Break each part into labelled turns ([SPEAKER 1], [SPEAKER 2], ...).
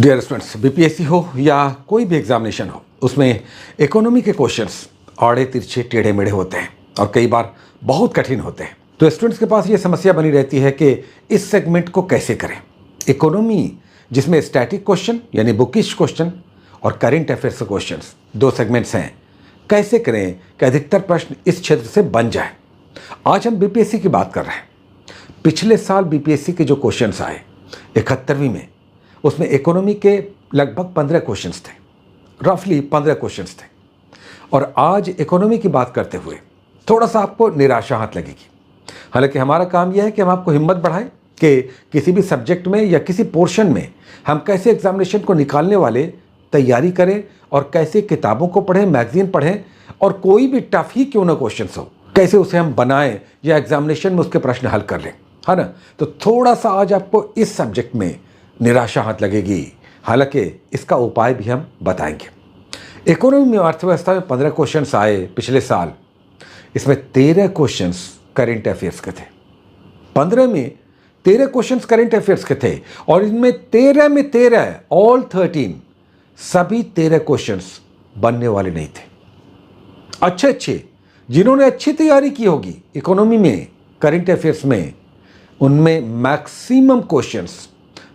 [SPEAKER 1] Dear students, BPSC हो या कोई भी एग्जामिनेशन हो, उसमें इकोनॉमी के क्वेश्चंस आड़े तिरछे टेढ़े मेढ़े होते हैं और कई बार बहुत कठिन होते हैं। तो स्टूडेंट्स के पास ये समस्या बनी रहती है कि इस सेगमेंट को कैसे करें। इकोनॉमी जिसमें स्टैटिक क्वेश्चन यानी बुकिश क्वेश्चन और करेंट अफेयर्स क्वेश्चन दो सेगमेंट्स हैं, कैसे करें कि अधिकतर प्रश्न इस क्षेत्र से बन जाए। आज हम बीपीएससी की बात कर रहे हैं। पिछले साल बीपीएससी के जो क्वेश्चंस आए 71वीं में, उसमें इकोनॉमी के लगभग 15 क्वेश्चंस थे, रफली 15 क्वेश्चंस थे। और आज इकोनॉमी की बात करते हुए थोड़ा सा आपको निराशा हाथ लगेगी। हालांकि हमारा काम यह है कि हम आपको हिम्मत बढ़ाएं कि किसी भी सब्जेक्ट में या किसी पोर्शन में हम कैसे एग्जामिनेशन को निकालने वाले तैयारी करें और कैसे किताबों को पढ़ें, मैगजीन पढ़ें, और कोई भी टफ ही क्यों ना क्वेश्चन हो, कैसे उसे हम बनाएं या एग्जामिनेशन में उसके प्रश्न हल कर लें, है ना। तो थोड़ा सा आज आपको इस सब्जेक्ट में निराशा हाथ लगेगी, हालांकि इसका उपाय भी हम बताएंगे। इकोनॉमी में, अर्थव्यवस्था में 15 क्वेश्चंस आए पिछले साल। इसमें 13 क्वेश्चंस करेंट अफेयर्स के थे। 15 में 13 क्वेश्चंस करेंट अफेयर्स के थे और इनमें 13 में 13 ऑल 13 सभी 13 क्वेश्चंस बनने वाले नहीं थे। अच्छे जिन्होंने अच्छी तैयारी की होगी इकोनॉमी में, करेंट अफेयर्स में, उनमें मैक्सिमम क्वेश्चंस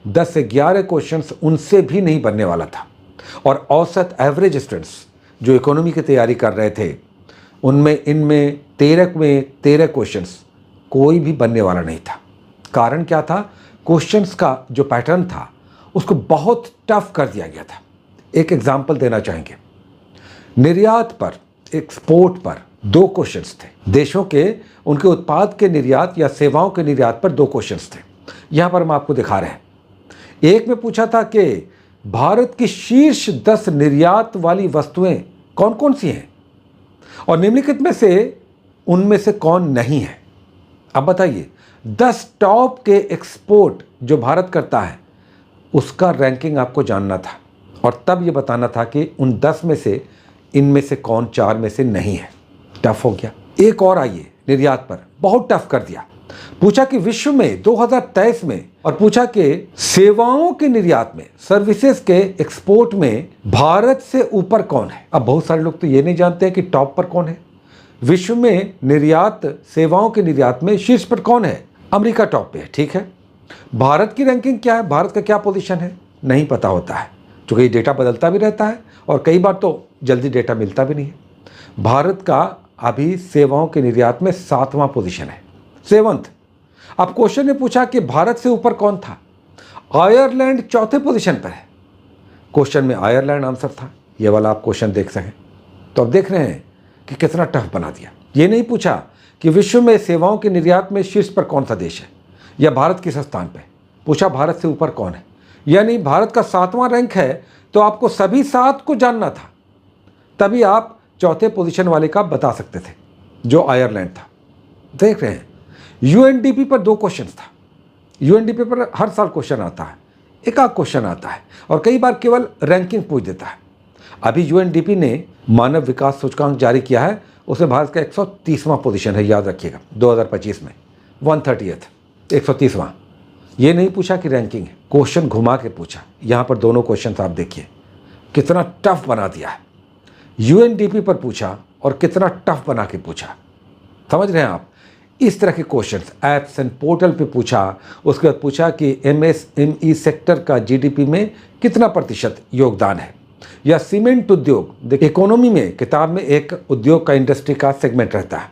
[SPEAKER 1] 10 से 11 क्वेश्चंस उनसे भी नहीं बनने वाला था। और औसत एवरेज स्टूडेंट्स जो इकोनॉमी की तैयारी कर रहे थे, उनमें इनमें 13 में 13 क्वेश्चंस कोई भी बनने वाला नहीं था। कारण क्या था? क्वेश्चंस का जो पैटर्न था उसको बहुत टफ कर दिया गया था। एक एग्जाम्पल देना चाहेंगे। निर्यात पर, एक्सपोर्ट पर 2 क्वेश्चंस थे। देशों के उनके उत्पाद के निर्यात या सेवाओं के निर्यात पर 2 क्वेश्चंस थे। यहां पर हम आपको दिखा रहे हैं। एक में पूछा था कि भारत की शीर्ष 10 निर्यात वाली वस्तुएं कौन कौन सी हैं और निम्नलिखित में से उनमें से कौन नहीं है। अब बताइए, 10 टॉप के एक्सपोर्ट जो भारत करता है उसका रैंकिंग आपको जानना था और तब ये बताना था कि उन 10 में से इनमें से कौन 4 में से नहीं है। टफ हो गया। एक और आइए, निर्यात पर बहुत टफ कर दिया। पूछा कि विश्व में 2023 में, और पूछा कि सेवाओं के निर्यात में, सर्विसेज के एक्सपोर्ट में भारत से ऊपर कौन है। अब बहुत सारे लोग तो ये नहीं जानते हैं कि टॉप पर कौन है। विश्व में निर्यात, सेवाओं के निर्यात में शीर्ष पर कौन है? अमेरिका टॉप पे है, ठीक है। भारत की रैंकिंग क्या है, भारत का क्या पोजीशन है, नहीं पता होता है, क्योंकि ये डेटा बदलता भी रहता है और कई बार तो जल्दी डेटा मिलता भी नहीं है। भारत का अभी सेवाओं के निर्यात में 7वां पोजीशन है, 7th। अब क्वेश्चन ने पूछा कि भारत से ऊपर कौन था। आयरलैंड 4थे पोजीशन पर है। क्वेश्चन में आयरलैंड आंसर था। ये वाला आप क्वेश्चन देख सकें तो अब देख रहे हैं कि कितना टफ बना दिया। ये नहीं पूछा कि विश्व में सेवाओं के निर्यात में शीर्ष पर कौन सा देश है या भारत किस स्थान पर। पूछा भारत से ऊपर कौन है, यानी भारत का 7वां रैंक है तो आपको सभी 7 को जानना था, तभी आप 4थे पोजीशन वाले का बता सकते थे जो आयरलैंड था। देख रहे हैं, यूएनडीपी पर 2 क्वेश्चन था। यूएनडीपी पर हर साल क्वेश्चन आता है, एक आध क्वेश्चन आता है और कई बार केवल रैंकिंग पूछ देता है। अभी यूएनडीपी ने मानव विकास सूचकांक जारी किया है, उसमें भारत का 130वां पोजीशन है, याद रखिएगा। 2025 में 130th, 130वां। ये नहीं पूछा कि रैंकिंग है, क्वेश्चन घुमा के पूछा। यहाँ पर दोनों क्वेश्चन आप देखिए कितना टफ बना दिया है। यूएनडीपी पर पूछा और कितना टफ बना के पूछा, समझ रहे हैं आप। इस तरह के क्वेश्चंस ऐप्स एंड पोर्टल पे पूछा। उसके बाद पूछा कि एमएसएमई सेक्टर का जीडीपी में कितना प्रतिशत योगदान है, या सीमेंट उद्योग। देखिए, इकोनॉमी में किताब में एक उद्योग का, इंडस्ट्री का सेगमेंट रहता है,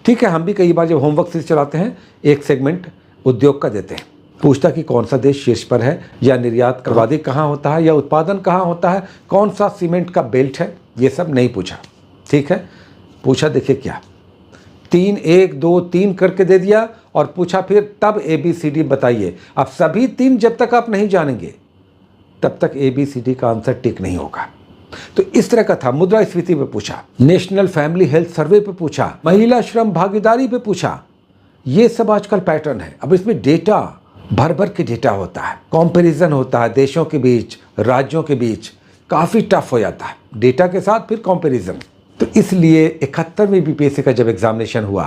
[SPEAKER 1] ठीक है। हम भी कई बार जब होमवर्क सीरीज चलाते हैं एक सेगमेंट उद्योग का देते हैं। पूछता कि कौन सा देश शीर्ष पर है, या निर्यात करवादी कहाँ होता है, या उत्पादन कहाँ होता है, कौन सा सीमेंट का बेल्ट है। ये सब नहीं पूछा, ठीक है। पूछा देखिए क्या, 3 1 2 3 करके दे दिया और पूछा फिर तब ABCD बताइए। अब सभी 3 जब तक आप नहीं जानेंगे तब तक ABCD का आंसर टिक नहीं होगा। तो इस तरह का था। मुद्रास्फीति पे पूछा, नेशनल फैमिली हेल्थ सर्वे पे पूछा, महिला श्रम भागीदारी पे पूछा। ये सब आजकल पैटर्न है। अब इसमें डेटा भर भर के डेटा होता है, कंपैरिजन होता है देशों के बीच, राज्यों के बीच, काफ़ी टफ हो जाता है। डेटा के साथ फिर कंपैरिजन। तो इसलिए 71वीं बीपीएससी का जब एग्जामिनेशन हुआ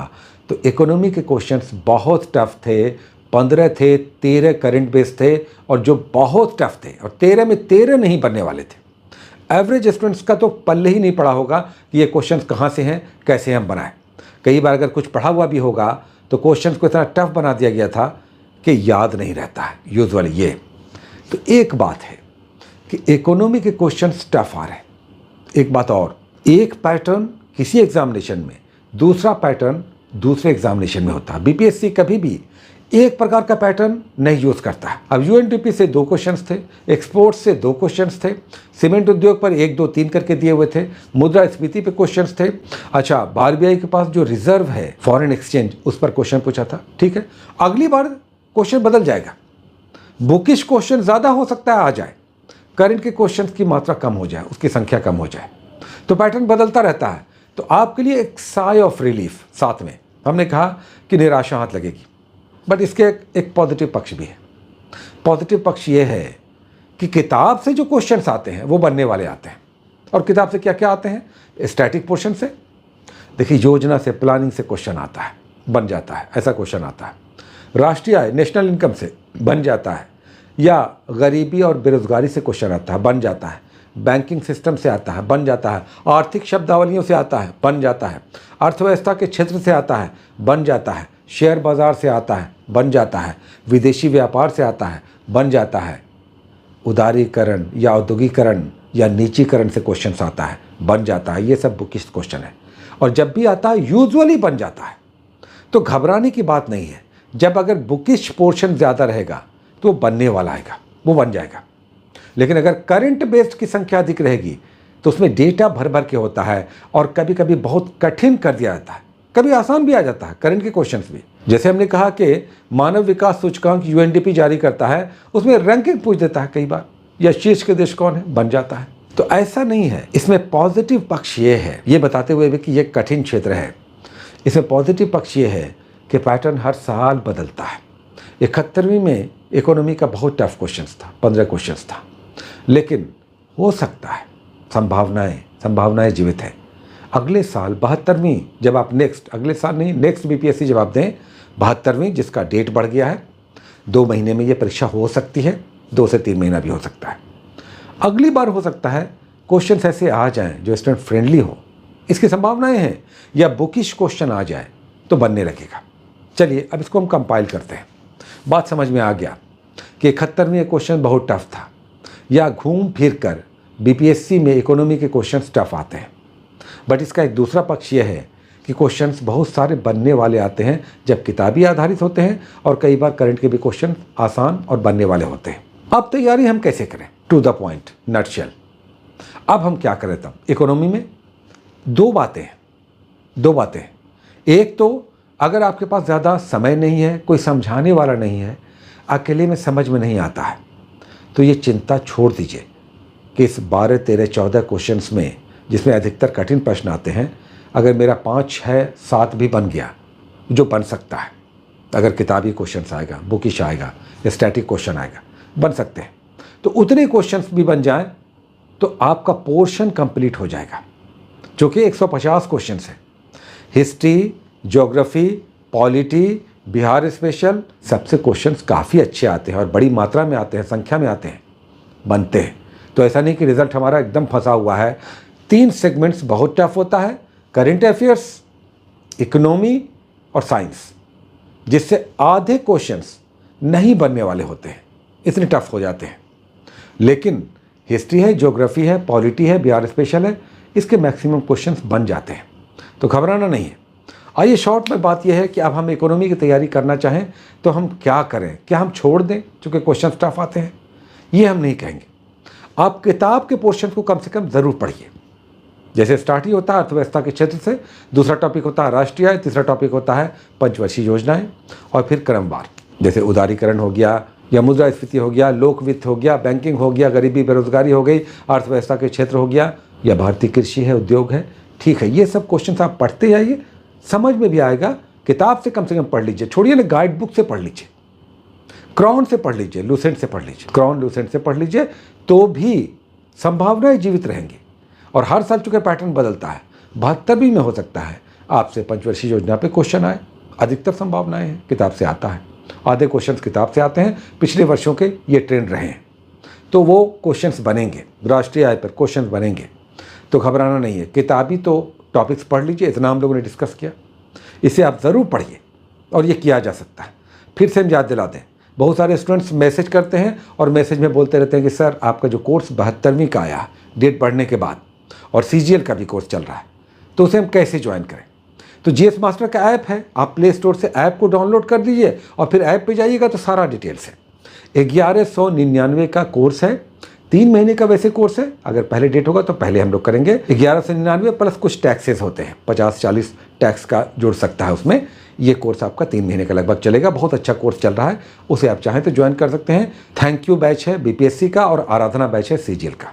[SPEAKER 1] तो इकोनॉमी के क्वेश्चंस बहुत टफ थे, 15 थे, 13 करंट बेस थे और जो बहुत टफ थे, और 13 में 13 नहीं बनने वाले थे। एवरेज स्टूडेंट्स का तो पल्ले ही नहीं पड़ा होगा कि ये क्वेश्चंस कहाँ से हैं, कैसे हम बनाएं। कई बार अगर कुछ पढ़ा हुआ भी होगा तो क्वेश्चंस को इतना टफ बना दिया गया था कि याद नहीं रहता है यूजुअली ये। तो एक बात है कि इकोनॉमी के क्वेश्चंस टफ आ रहे हैं। एक बात और, एक पैटर्न किसी एग्जामिनेशन में, दूसरा पैटर्न दूसरे एग्जामिनेशन में होता है। बीपीएससी कभी भी एक प्रकार का पैटर्न नहीं यूज करता है। अब यूएनडीपी से 2 क्वेश्चंस थे, एक्सपोर्ट्स से 2 क्वेश्चंस थे, सीमेंट उद्योग पर 1, 2, 3 करके दिए हुए थे, मुद्रास्फीति पे क्वेश्चंस थे। अच्छा, आरबीआई के पास जो रिजर्व है फॉरेन एक्सचेंज, उस पर क्वेश्चन पूछा था। ठीक है, अगली बार क्वेश्चन बदल जाएगा, बुकिश क्वेश्चन ज्यादा हो सकता है आ जाए, करंट के क्वेश्चन की मात्रा कम हो जाए, उसकी संख्या कम हो जाए, तो पैटर्न बदलता रहता है। तो आपके लिए एक साय ऑफ रिलीफ, साथ में हमने कहा कि निराशा हाथ लगेगी, बट इसके एक पॉजिटिव पक्ष भी है। पॉजिटिव पक्ष ये है कि किताब से जो क्वेश्चंस आते हैं वो बनने वाले आते हैं। और किताब से क्या क्या आते हैं? स्टैटिक पोर्शन से, देखिए योजना से, प्लानिंग से क्वेश्चन आता है, बन जाता है, ऐसा क्वेश्चन आता है। राष्ट्रीय आय, नेशनल इनकम से बन जाता है, या गरीबी और बेरोजगारी से क्वेश्चन आता है, बन जाता है। बैंकिंग सिस्टम से आता है, बन जाता है। आर्थिक शब्दावलियों से आता है, बन जाता है। अर्थव्यवस्था के क्षेत्र से आता है, बन जाता है। शेयर बाजार से आता है, बन जाता है। विदेशी व्यापार से आता है, बन जाता है। उदारीकरण या औद्योगिकरण या निजीकरण से क्वेश्चन आता है, बन जाता है। ये सब बुकिश क्वेश्चन है, और जब भी आता है यूजुअली बन जाता है। तो घबराने की बात नहीं है। जब अगर बुकिश पोर्शन ज़्यादा रहेगा तो बनने वाला आएगा, वो बन जाएगा। लेकिन अगर करंट बेस्ड की संख्या अधिक रहेगी तो उसमें डेटा भर भर के होता है, और कभी कभी बहुत कठिन कर दिया जाता है, कभी आसान भी आ जाता है करंट के क्वेश्चंस भी। जैसे हमने कहा कि मानव विकास सूचकांक यूएनडीपी जारी करता है, उसमें रैंकिंग पूछ देता है कई बार, या शीर्ष के देश कौन है, बन जाता है। तो ऐसा नहीं है। इसमें पॉजिटिव पक्ष ये है, ये बताते हुए भी कि ये कठिन क्षेत्र है, इसमें पॉजिटिव पक्ष ये है कि पैटर्न हर साल बदलता है। 71वीं में इकोनॉमी का बहुत टफ क्वेश्चन था, 15 क्वेश्चन था, लेकिन हो सकता है, संभावनाएं जीवित है। अगले साल 72वीं, जब आप अगले साल नहीं, नेक्स्ट बीपीएससी जब आप दें, 72वीं, जिसका डेट बढ़ गया है, 2 महीने में ये परीक्षा हो सकती है, 2 से 3 महीना भी हो सकता है। अगली बार हो सकता है क्वेश्चंस ऐसे आ जाएं जो स्टूडेंट फ्रेंडली हो, इसकी संभावनाएं हैं, या बुकिश क्वेश्चन आ जाए तो बनने लगेगा। चलिए अब इसको हम कंपाइल करते हैं। बात समझ में आ गया कि 71वीं क्वेश्चन बहुत टफ था, या घूम फिर कर बीपीएससी में इकोनॉमी के क्वेश्चंस टफ आते हैं। बट इसका एक दूसरा पक्ष यह है कि क्वेश्चंस बहुत सारे बनने वाले आते हैं जब किताबी आधारित होते हैं, और कई बार करंट के भी क्वेश्चन आसान और बनने वाले होते हैं। अब तैयारी हम कैसे करें? To the point, nutshell. अब हम क्या करें? तब इकोनॉमी में 2 बातें। एक तो अगर आपके पास ज़्यादा समय नहीं है, कोई समझाने वाला नहीं है, अकेले में समझ में नहीं आता है, तो ये चिंता छोड़ दीजिए कि इस 12, 13, 14 क्वेश्चंस में, जिसमें अधिकतर कठिन प्रश्न आते हैं, अगर मेरा 5, 6, 7 भी बन गया, जो बन सकता है, अगर किताबी क्वेश्चंस आएगा, बुकिश आएगा, स्टैटिक क्वेश्चन आएगा, बन सकते हैं, तो उतने क्वेश्चंस भी बन जाएं तो आपका पोर्शन कंप्लीट हो जाएगा, जो कि 150 क्वेश्चंस है। History, geography, polity, Bihar special, सबसे क्वेश्चंस काफ़ी अच्छे आते हैं और बड़ी मात्रा में आते हैं, संख्या में आते हैं, बनते हैं। तो ऐसा नहीं कि रिजल्ट हमारा एकदम फंसा हुआ है। 3 सेगमेंट्स बहुत टफ होता है, करंट अफेयर्स, इकोनॉमी और साइंस, जिससे आधे क्वेश्चंस नहीं बनने वाले होते हैं, इतने टफ हो जाते हैं। लेकिन हिस्ट्री है, ज्योग्राफी है, पॉलिटी है, बिहार स्पेशल है, इसके मैक्सिमम क्वेश्चंस बन जाते हैं, तो घबराना नहीं है। आइए शॉर्ट में बात यह है कि अब हम इकोनॉमी की तैयारी करना चाहें तो हम क्या करें? क्या हम छोड़ दें चूँकि क्वेश्चन टफ आते हैं? ये हम नहीं कहेंगे। आप किताब के पोर्शन को कम से कम ज़रूर पढ़िए। जैसे स्टार्ट ही होता है अर्थव्यवस्था के क्षेत्र से, दूसरा टॉपिक होता है राष्ट्रीय आय, तीसरा टॉपिक होता है पंचवर्षीय योजनाएं, और फिर क्रमवार, जैसे उदारीकरण हो गया, या मुद्रास्फीति हो गया, लोक वित्त हो गया, बैंकिंग हो गया, गरीबी बेरोजगारी हो गई, अर्थव्यवस्था के क्षेत्र हो गया, या भारतीय कृषि है, उद्योग है। ठीक है, ये सब क्वेश्चन आप पढ़ते जाइए, समझ में भी आएगा। किताब से कम पढ़ लीजिए, छोड़िए ना, गाइड बुक से पढ़ लीजिए, क्रॉन से पढ़ लीजिए, लूसेंट से पढ़ लीजिए, क्रॉन लूसेंट से पढ़ लीजिए, तो भी संभावनाएं जीवित रहेंगी। और हर साल चूंकि पैटर्न बदलता है, 72वीं में हो सकता है आपसे पंचवर्षीय योजना पे क्वेश्चन आए, अधिकतर संभावनाएं हैं, किताब से आता है। आधे क्वेश्चंस किताब से आते हैं, पिछले वर्षों के ये ट्रेंड रहे हैं। तो वो क्वेश्चंस बनेंगे, राष्ट्रीय आय पर क्वेश्चंस बनेंगे, तो घबराना नहीं है। किताबी तो टॉपिक्स पढ़ लीजिए, इतना हम लोगों ने डिस्कस किया, इसे आप ज़रूर पढ़िए और ये किया जा सकता है। फिर से हम याद दिला दें, बहुत सारे स्टूडेंट्स मैसेज करते हैं और मैसेज में बोलते रहते हैं कि सर आपका जो कोर्स 72वीं का आया डेट बढ़ने के बाद और CGL का भी कोर्स चल रहा है, तो उसे हम कैसे ज्वाइन करें। तो GS मास्टर का ऐप है, आप प्ले स्टोर से ऐप को डाउनलोड कर लीजिए और फिर ऐप पे जाइएगा तो सारा डिटेल्स है। 1199 का कोर्स है, 3 महीने का वैसे कोर्स है। अगर पहले डेट होगा तो पहले हम लोग करेंगे। 1199 प्लस कुछ टैक्सेस होते हैं, 50-40 टैक्स का जुड़ सकता है उसमें। ये कोर्स आपका 3 महीने का लगभग चलेगा, बहुत अच्छा कोर्स चल रहा है, उसे आप चाहें तो ज्वाइन कर सकते हैं। थैंक यू बैच है BPSC का और आराधना बैच है CGL का,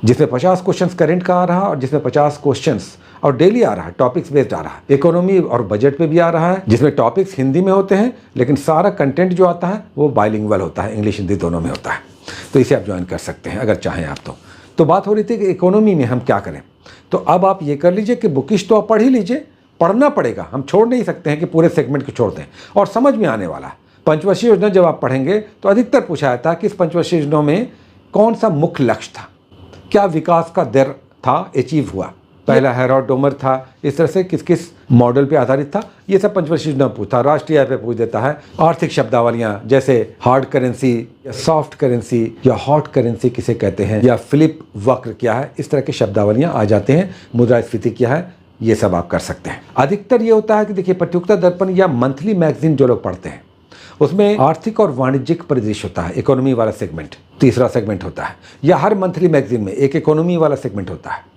[SPEAKER 1] जिसमें 50 क्वेश्चंस करेंट का आ रहा है और जिसमें 50 क्वेश्चंस और डेली आ रहा है, टॉपिक्स बेस्ड आ रहा है। इकोनॉमी और बजट पे भी आ रहा है, जिसमें टॉपिक्स हिंदी में होते हैं लेकिन सारा कंटेंट जो आता है वो बाइलिंगुअल होता है, इंग्लिश हिंदी दोनों में होता है। तो इसे आप ज्वाइन कर सकते हैं अगर चाहें आप तो बात हो रही थी कि इकोनॉमी में हम क्या करें। तो अब आप ये कर लीजिए कि बुकिश तो आप पढ़ ही लीजिए, पढ़ना पड़ेगा, हम छोड़ नहीं सकते हैं कि पूरे सेगमेंट को छोड़ दें, और समझ में आने वाला है। पंचवर्षीय योजना जब आप पढ़ेंगे तो अधिकतर पूछा जाता है कि इस पंचवर्षीय योजना में कौन सा मुख्य लक्ष्य था, क्या विकास का दर था अचीव हुआ, पहला हेरोड डोमर था, इस तरह से किस किस मॉडल पे आधारित था, ये सब पंचवर्षीय योजना पूछता। राष्ट्रीय आय पे पूछ देता है। आर्थिक शब्दावलियां जैसे हार्ड करेंसी या सॉफ्ट करेंसी या हॉट करेंसी किसे कहते हैं, या फिलिप वक्र क्या है, इस तरह की शब्दावलियां आ जाते हैं। मुद्रास्फीति क्या है, ये सब आप कर सकते हैं। अधिकतर ये होता है कि देखिए प्रतियोगिता दर्पण या मंथली मैगजीन जो लोग पढ़ते हैं उसमें आर्थिक और वाणिज्यिक परिदृश्य होता है, इकोनॉमी वाला सेगमेंट तीसरा सेगमेंट होता है, या हर मंथली मैगजीन में एक इकोनॉमी वाला सेगमेंट होता है।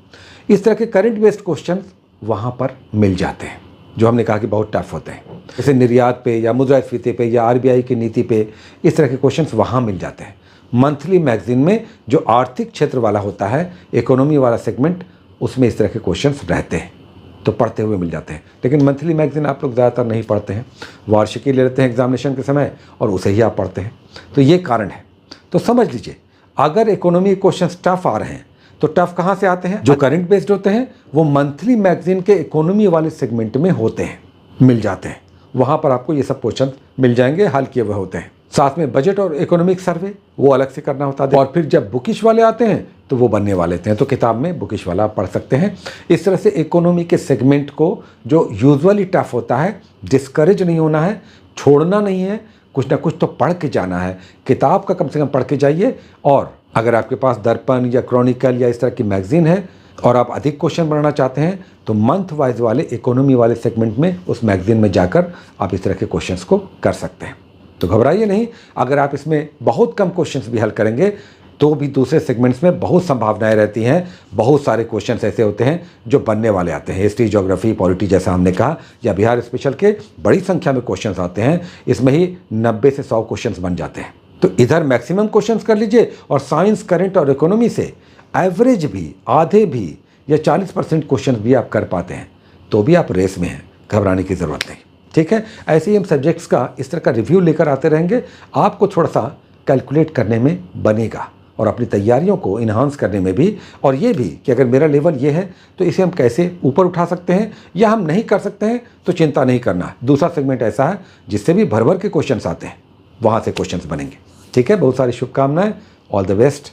[SPEAKER 1] इस तरह के करंट बेस्ड क्वेश्चन वहाँ पर मिल जाते हैं जो हमने कहा कि बहुत टफ होते हैं, जैसे निर्यात पे या मुद्रास्फीति पे या RBI की नीति पे, इस तरह के क्वेश्चंस वहाँ मिल जाते हैं। मंथली मैगजीन में जो आर्थिक क्षेत्र वाला होता है, इकोनॉमी वाला सेगमेंट, उसमें इस तरह के क्वेश्चंस रहते हैं, तो पढ़ते हुए मिल जाते हैं। लेकिन मंथली मैगजीन आप लोग ज़्यादातर नहीं पढ़ते हैं, वार्षिकी ले लेते हैं एग्जामिनेशन के समय और उसे ही आप पढ़ते हैं, तो ये कारण है। तो समझ लीजिए, अगर इकोनॉमी क्वेश्चंस टफ आ रहे हैं तो टफ कहाँ से आते हैं, जो करंट बेस्ड होते हैं वो मंथली मैगजीन के इकोनॉमी वाले सेगमेंट में होते हैं, मिल जाते हैं। वहाँ पर आपको ये सब क्वेश्चन मिल जाएंगे, हल किए हुए होते हैं। साथ में बजट और इकोनॉमिक सर्वे वो अलग से करना होता है, और फिर जब बुकिश वाले आते हैं तो वो बनने वाले थे, तो किताब में बुकिश वाला आप पढ़ सकते हैं। इस तरह से इकोनॉमी के सेगमेंट को जो यूजुअली टफ होता है, डिस्करेज नहीं होना है, छोड़ना नहीं है, कुछ ना कुछ तो पढ़ के जाना है। किताब का कम से कम पढ़ के जाइए, और अगर आपके पास दर्पण या क्रॉनिकल या इस तरह की मैगजीन है और आप अधिक क्वेश्चन बनाना चाहते हैं तो मंथ वाइज वाले इकोनॉमी वाले सेगमेंट में उस मैगजीन में जाकर आप इस तरह के क्वेश्चंस को कर सकते हैं। तो घबराइए नहीं, अगर आप इसमें बहुत कम क्वेश्चंस भी हल करेंगे तो भी दूसरे सेगमेंट्स में बहुत संभावनाएं रहती हैं। बहुत सारे क्वेश्चंस ऐसे होते हैं जो बनने वाले आते हैं, हिस्ट्री, ज्योग्राफी, पॉलिटी जैसा हमने कहा, या बिहार स्पेशल के बड़ी संख्या में क्वेश्चंस आते हैं। इसमें ही 90 से 100 क्वेश्चंस बन जाते हैं। तो इधर मैक्सिमम क्वेश्चंस कर लीजिए, और साइंस, करंट और इकोनॉमी से एवरेज भी, आधे भी या 40% क्वेश्चन भी आप कर पाते हैं तो भी आप रेस में हैं, घबराने की ज़रूरत नहीं। ठीक है, ऐसे ही हम सब्जेक्ट्स का इस तरह का रिव्यू लेकर आते रहेंगे, आपको थोड़ा सा कैलकुलेट करने में बनेगा और अपनी तैयारियों को इन्हांस करने में भी, और ये भी कि अगर मेरा लेवल ये है तो इसे हम कैसे ऊपर उठा सकते हैं, या हम नहीं कर सकते हैं तो चिंता नहीं करना। दूसरा सेगमेंट ऐसा है जिससे भी भर भर के क्वेश्चंस आते हैं, वहाँ से क्वेश्चंस बनेंगे। ठीक है, बहुत सारी शुभकामनाएं, all the best,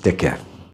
[SPEAKER 1] take care.